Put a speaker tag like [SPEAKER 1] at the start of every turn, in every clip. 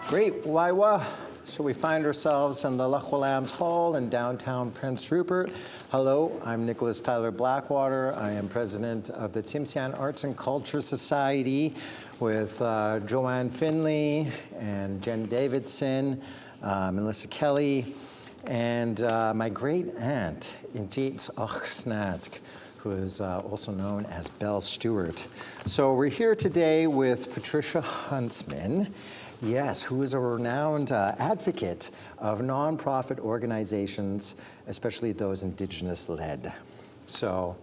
[SPEAKER 1] Great, Waiwa. So we find ourselves in the Lachwalams Hall in downtown Prince Rupert. Hello, I'm Nicholas Tyler Blackwater. I am president of the Tsimshian Arts and Culture Society with Joanne Finley and Jen Davidson, Melissa Kelly, and my great aunt, Injit Ochsnatk, who is also known as Belle Stewart. So we're here today with Patricia Huntsman. Yes, who is a renowned advocate of nonprofit organizations, especially those Indigenous-led. So,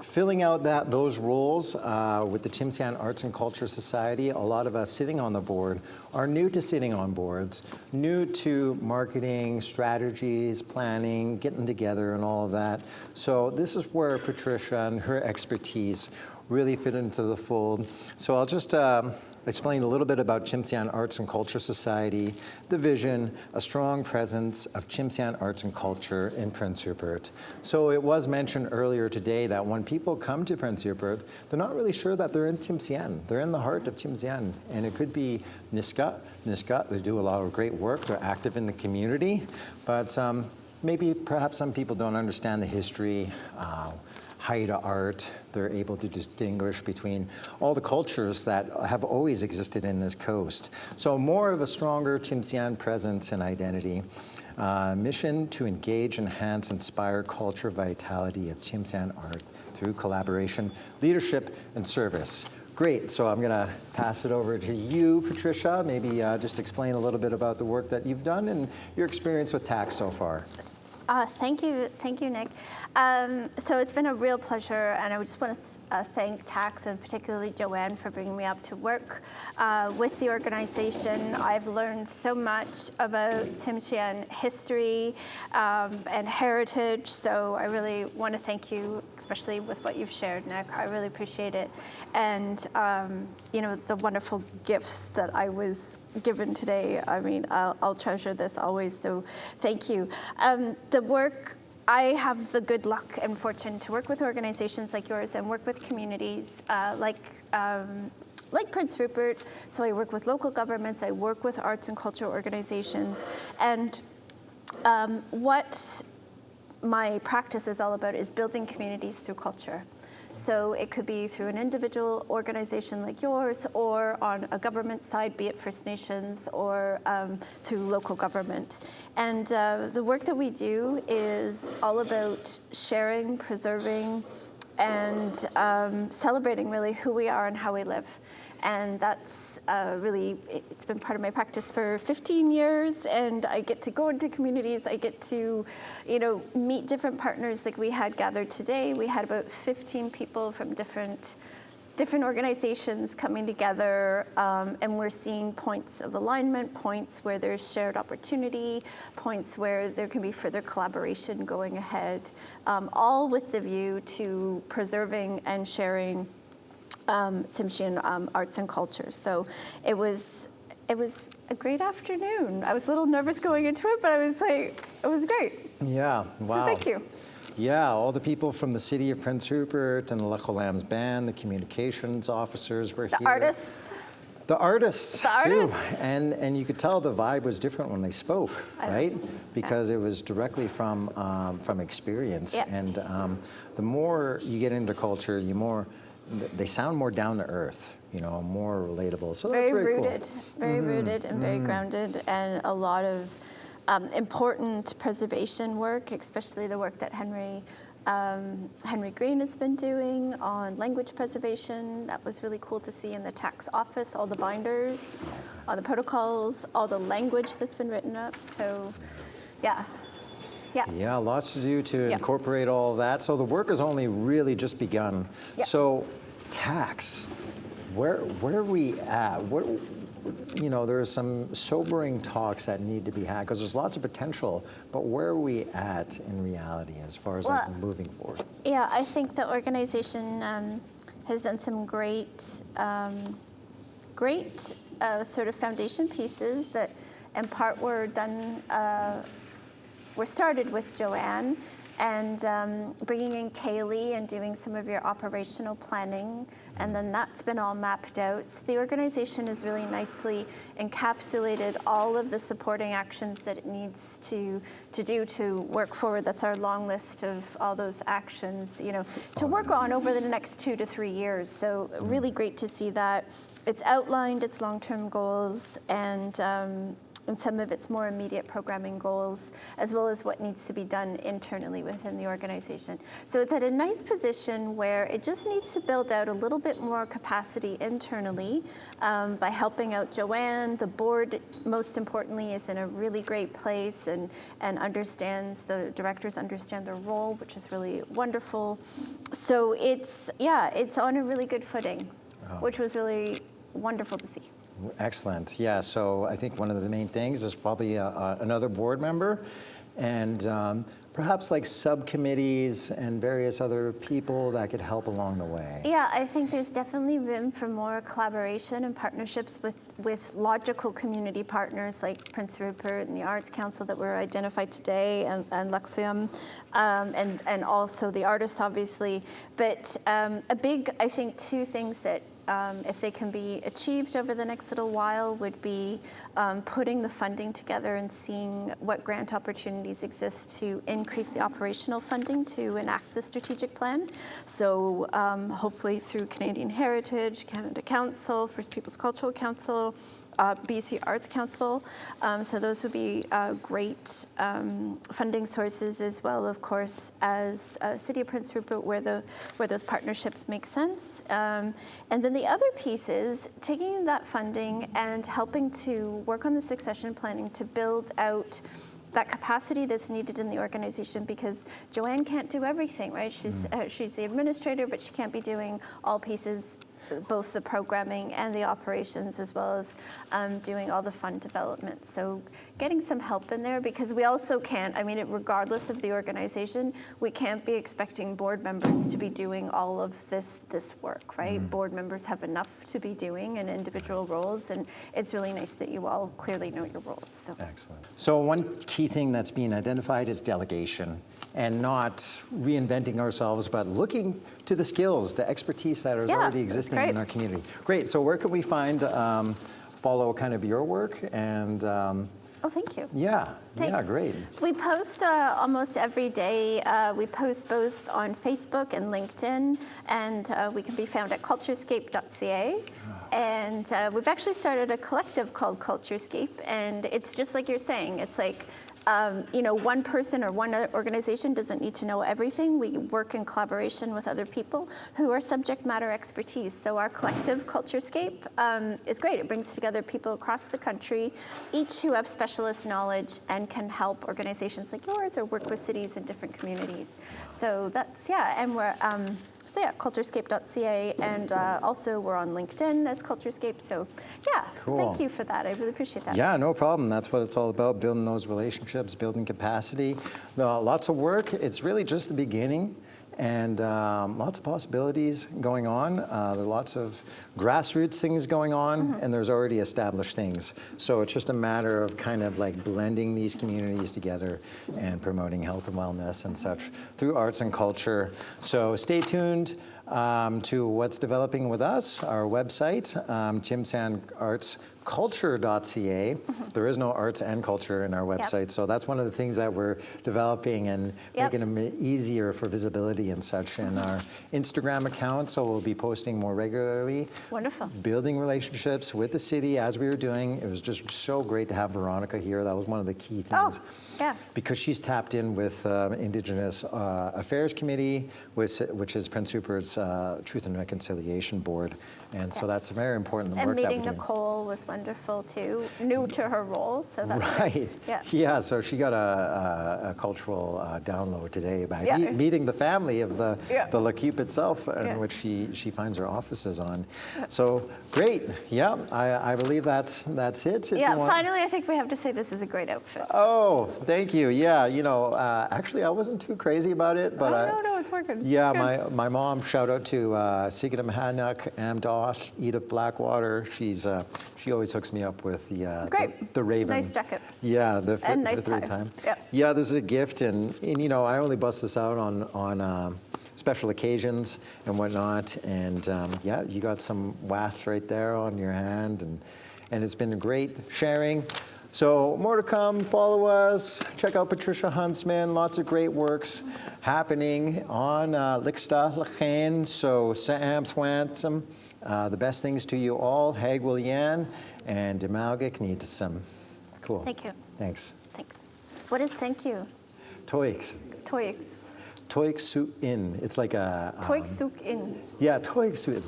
[SPEAKER 1] filling out those roles with the Tsimshian Arts and Culture Society, a lot of us sitting on the board are new to sitting on boards, new to marketing, strategies, planning, getting together and all of that. So this is where Patricia and her expertise really fit into the fold. So I'll just explain a little bit about Tsimshian Arts and Culture Society, the vision, a strong presence of Tsimshian arts and culture in Prince Rupert. So it was mentioned earlier today that when people come to Prince Rupert, they're not really sure that they're in Tsimshian. They're in the heart of Tsimshian, and it could be Nisga'a. They do a lot of great work. They're active in the community, but maybe perhaps some people don't understand the history, Haida art. They're able to distinguish between all the cultures that have always existed in this coast. So more of a stronger Tsimshian presence and identity. Mission to engage, enhance, inspire culture vitality of Tsimshian art through collaboration, leadership, and service. Great, so I'm gonna pass it over to you, Patricia. Maybe just explain a little bit about the work that you've done and your experience with TACS so far.
[SPEAKER 2] Thank you, Nick. So it's been a real pleasure, and I just want to thank TACS and particularly Joanne for bringing me up to work with the organization. I've learned so much about Tsimshian history and heritage, so I really want to thank you, especially with what you've shared, Nick. I really appreciate it, and you know, the wonderful gifts that I was given today. I mean, I'll treasure this always, so thank you. The work, I have the good luck and fortune to work with organizations like yours and work with communities like Prince Rupert. So I work with local governments, I work with arts and cultural organizations, and what my practice is all about is building communities through culture. So it could be through an individual organization like yours, or on a government side, be it First Nations, or through local government. And the work that we do is all about sharing, preserving, and celebrating really who we are and how we live. And that's really, it's been part of my practice for 15 years, and I get to go into communities, I get to, you know, meet different partners like we had gathered today. We had about 15 people from different organizations coming together, and we're seeing points of alignment, points where there's shared opportunity, points where there can be further collaboration going ahead, all with the view to preserving and sharing Tsimshian arts and culture. So it was a great afternoon. I was a little nervous going into it, but I was like, it was great.
[SPEAKER 1] Yeah, wow.
[SPEAKER 2] So thank you.
[SPEAKER 1] Yeah, all the people from the city of Prince Rupert and the Lachwalams band, the communications officers were here.
[SPEAKER 2] The artists.
[SPEAKER 1] The artists
[SPEAKER 2] The
[SPEAKER 1] too,
[SPEAKER 2] artists.
[SPEAKER 1] and you could tell the vibe was different when they spoke, right? Because it was directly from experience.
[SPEAKER 2] Yep.
[SPEAKER 1] And the more you get into culture, they sound more down to earth, you know, more relatable. So that's very
[SPEAKER 2] rooted,
[SPEAKER 1] cool.
[SPEAKER 2] very rooted and very grounded, and a lot of important preservation work, especially the work that Henry Green has been doing on language preservation. That was really cool to see in the TACS office, all the binders, all the protocols, all the language that's been written up. So, yeah.
[SPEAKER 1] Yeah, lots to do to incorporate all of that. So the work has only really just begun. So TACS, where are we at? You know, there are some sobering talks that need to be had because there's lots of potential, but where are we at in reality as far as like moving forward?
[SPEAKER 2] Yeah, I think the organization has done some great sort of foundation pieces that in part were done, were started with Joanne, and bringing in Kaylee and doing some of your operational planning, and then that's been all mapped out. So the organization has really nicely encapsulated all of the supporting actions that it needs to do to work forward. That's our long list of all those actions, to work on over the next 2 to 3 years. So really great to see that. It's outlined its long-term goals and some of its more immediate programming goals, as well as what needs to be done internally within the organization. So it's at a nice position where it just needs to build out a little bit more capacity internally by helping out Joanne. The board, most importantly, is in a really great place and understands, the directors understand their role, which is really wonderful. So it's on a really good footing, which was really wonderful to see.
[SPEAKER 1] Excellent. Yeah, so I think one of the main things is probably another board member and perhaps like subcommittees and various other people that could help along the way.
[SPEAKER 2] Yeah, I think there's definitely room for more collaboration and partnerships with logical community partners like Prince Rupert and the Arts Council that were identified today, and Luxium, and also the artists, obviously. But I think two things that if they can be achieved over the next little while would be putting the funding together and seeing what grant opportunities exist to increase the operational funding to enact the strategic plan. So hopefully through Canadian Heritage, Canada Council, First Peoples Cultural Council, BC Arts Council. So those would be great funding sources, as well, of course, as City of Prince Rupert, where those partnerships make sense. And then the other piece is taking that funding and helping to work on the succession planning to build out that capacity that's needed in the organization, because Joanne can't do everything, right? She's the administrator, but she can't be doing all pieces, both the programming and the operations, as well as doing all the fund development. So getting some help in there, because we also can't, regardless of the organization, we can't be expecting board members to be doing all of this work, right? Board members have enough to be doing in individual roles, and it's really nice that you all clearly know your roles. So.
[SPEAKER 1] Excellent. So one key thing that's being identified is delegation, and not reinventing ourselves, but looking to the skills, the expertise that is already existing in our community. Great. So where can we follow kind of your work and?
[SPEAKER 2] Oh, thank you.
[SPEAKER 1] Yeah.
[SPEAKER 2] Thanks.
[SPEAKER 1] Yeah, great.
[SPEAKER 2] We post almost every day. We post both on Facebook and LinkedIn, and we can be found at culturescape.ca. And we've actually started a collective called Culturescape, and it's just like you're saying. It's like, one person or one organization doesn't need to know everything. We work in collaboration with other people who are subject matter expertise. So our collective Culturescape is great. It brings together people across the country, each who have specialist knowledge and can help organizations like yours or work with cities in different communities. So that's, and we're, culturescape.ca, and also we're on LinkedIn as Culturescape. So
[SPEAKER 1] Cool.
[SPEAKER 2] Thank you for that. I really appreciate that.
[SPEAKER 1] Yeah, no problem. That's what it's all about, building those relationships, building capacity. Lots of work. It's really just the beginning, and lots of possibilities going on. There are lots of grassroots things going on, and there's already established things. So it's just a matter of kind of like blending these communities together and promoting health and wellness and such through arts and culture. So stay tuned to what's developing with us, our website, timsanartsculture.ca. There is no arts and culture in our website, so that's one of the things that we're developing and making them easier for visibility and such in our Instagram account, so we'll be posting more regularly.
[SPEAKER 2] Wonderful.
[SPEAKER 1] Building relationships with the city as we were doing. It was just so great to have Veronica here. That was one of the key things. Because she's tapped in with Indigenous Affairs Committee, which is Prince Rupert's Truth and Reconciliation Board. And so that's very important, the work that we're doing.
[SPEAKER 2] And meeting Nicole was wonderful too, new to her role, so that's
[SPEAKER 1] right. Yeah, so she got a cultural download today by meeting the family of the La Coupe itself, in which she finds her offices on. So great, I believe that's it.
[SPEAKER 2] Finally, I think we have to say this is a great outfit.
[SPEAKER 1] Oh, thank you. Yeah, actually I wasn't too crazy about it, but
[SPEAKER 2] no, it's working.
[SPEAKER 1] Yeah, my mom, shout out to Sigidam Hanuk, Am boss, Edith Blackwater. She always hooks me up with
[SPEAKER 2] It's great.
[SPEAKER 1] the Raven.
[SPEAKER 2] Nice jacket.
[SPEAKER 1] Yeah, the
[SPEAKER 2] And nice
[SPEAKER 1] third
[SPEAKER 2] tie.
[SPEAKER 1] time.
[SPEAKER 2] Yep.
[SPEAKER 1] Yeah, this is a gift, and you know, I only bust this out on special occasions and whatnot. And yeah, you got some wafts right there on your hand, and it's been great sharing. So more to come, follow us, check out Patricia Huntsman, lots of great works happening on Lixta Lachain, so Saam Thwansam, the best things to you all, Hag Willian, and Demalgik needs some. Cool.
[SPEAKER 2] Thank you.
[SPEAKER 1] Thanks.
[SPEAKER 2] Thanks. What is thank you?
[SPEAKER 1] Toiks.
[SPEAKER 2] Toix.
[SPEAKER 1] Toiks su in. It's like a.
[SPEAKER 2] Toix suk in.
[SPEAKER 1] Yeah, toiks su in.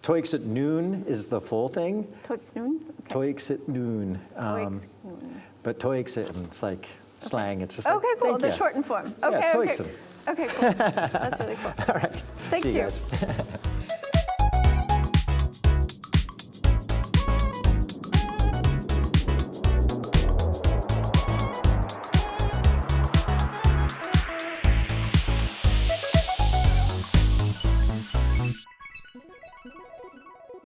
[SPEAKER 1] Toiks at noon is the full thing.
[SPEAKER 2] Toix noon? Okay.
[SPEAKER 1] Toiks at noon.
[SPEAKER 2] Toix noon.
[SPEAKER 1] But toiks at, it's like slang. It's just
[SPEAKER 2] Okay,
[SPEAKER 1] like,
[SPEAKER 2] cool.
[SPEAKER 1] thank
[SPEAKER 2] The
[SPEAKER 1] ya.
[SPEAKER 2] shortened form.
[SPEAKER 1] Yeah,
[SPEAKER 2] Okay, okay.
[SPEAKER 1] Toixen.
[SPEAKER 2] Okay, cool. That's really cool.
[SPEAKER 1] All right.
[SPEAKER 2] Thank
[SPEAKER 1] See you
[SPEAKER 2] you.
[SPEAKER 1] guys.